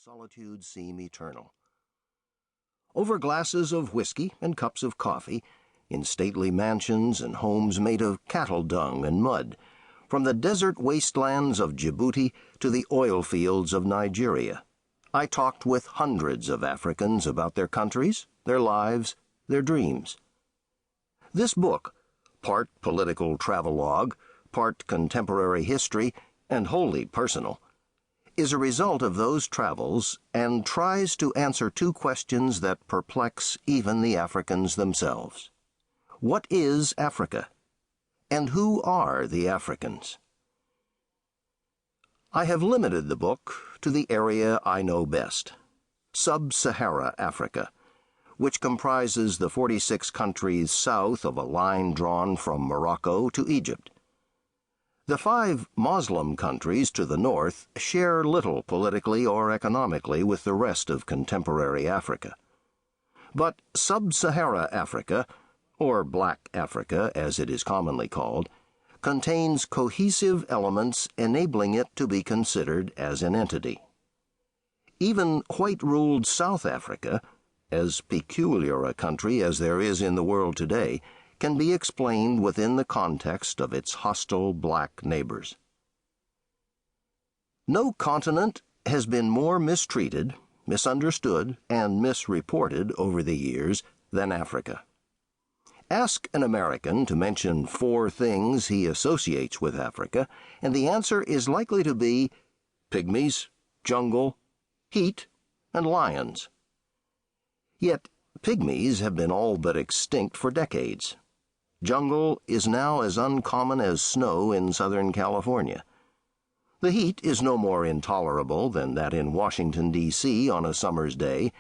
solitude seem eternal. Over glasses of whiskey and cups of coffee, in stately mansions and homes made of cattle dung and mud, from the desert wastelands of Djibouti to the oil fields of Nigeria, I talked with hundreds of Africans about their countries, their lives, their dreams. This book, part political travelogue, part contemporary history, and wholly personal, is a result of those travels and tries to answer two questions that perplex even the Africans themselves. What is Africa? And who are the Africans? I have limited the book to the area I know best, Sub-Sahara Africa, which comprises the 46 countries south of a line drawn from Morocco to Egypt. The 5 Muslim countries to the north share little politically or economically with the rest of contemporary Africa. But Sub-Sahara Africa, or Black Africa as it is commonly called, contains cohesive elements enabling it to be considered as an entity. Even white-ruled South Africa, as peculiar a country as there is in the world today, can be explained within the context of its hostile black neighbors. No continent has been more mistreated, misunderstood, and misreported over the years than Africa. Ask an American to mention 4 things he associates with Africa, and the answer is likely to be pygmies, jungle, heat, and lions. Yet, pygmies have been all but extinct for decades. Jungle is now as uncommon as snow in Southern California. The heat is no more intolerable than that in Washington, D.C. on a summer's day,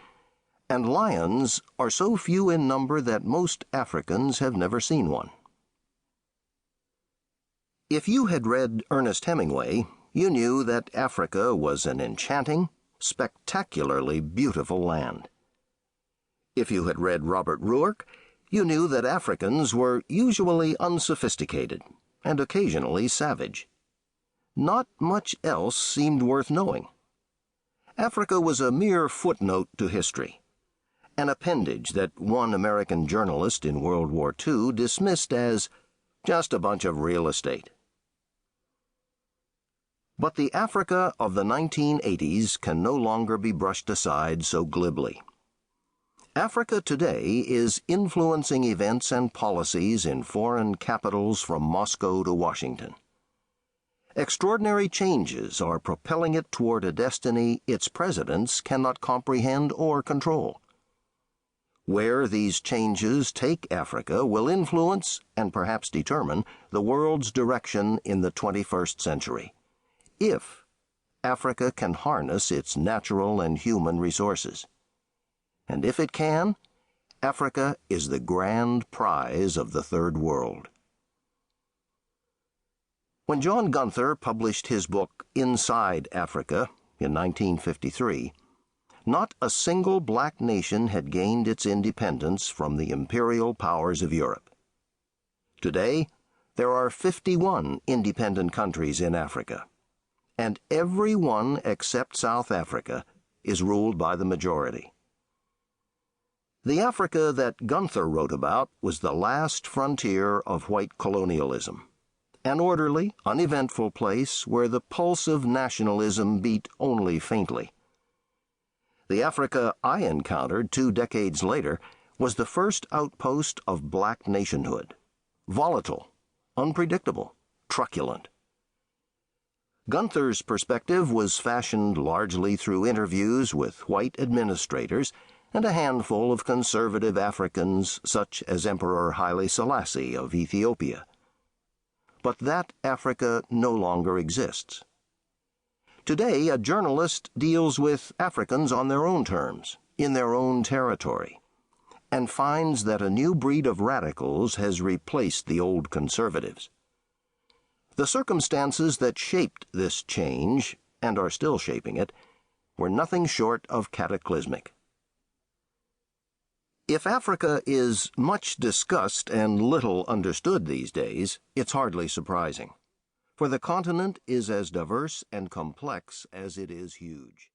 and lions are so few in number that most Africans have never seen one. If you had read Ernest Hemingway, you knew that Africa was an enchanting, spectacularly beautiful land. If you had read Robert Ruark, you knew that Africans were usually unsophisticated and occasionally savage. Not much else seemed worth knowing. Africa was a mere footnote to history, an appendage that one American journalist in World War II dismissed as just a bunch of real estate. But the Africa of the 1980s can no longer be brushed aside so glibly. Africa today is influencing events and policies in foreign capitals from Moscow to Washington. Extraordinary changes are propelling it toward a destiny its presidents cannot comprehend or control. Where these changes take Africa will influence and perhaps determine the world's direction in the 21st century, if Africa can harness its natural and human resources. And if it can, Africa is the grand prize of the Third World. When John Gunther published his book Inside Africa in 1953, not a single black nation had gained its independence from the imperial powers of Europe. Today, there are 51 independent countries in Africa, and every one except South Africa is ruled by the majority. The Africa that Gunther wrote about was the last frontier of white colonialism, an orderly, uneventful place where the pulse of nationalism beat only faintly. The Africa I encountered 2 decades later was the first outpost of black nationhood, volatile, unpredictable, truculent. Gunther's perspective was fashioned largely through interviews with white administrators and a handful of conservative Africans such as Emperor Haile Selassie of Ethiopia. But that Africa no longer exists. Today, a journalist deals with Africans on their own terms, in their own territory, and finds that a new breed of radicals has replaced the old conservatives. The circumstances that shaped this change, and are still shaping it, were nothing short of cataclysmic. If Africa is much discussed and little understood these days, it's hardly surprising, for the continent is as diverse and complex as it is huge.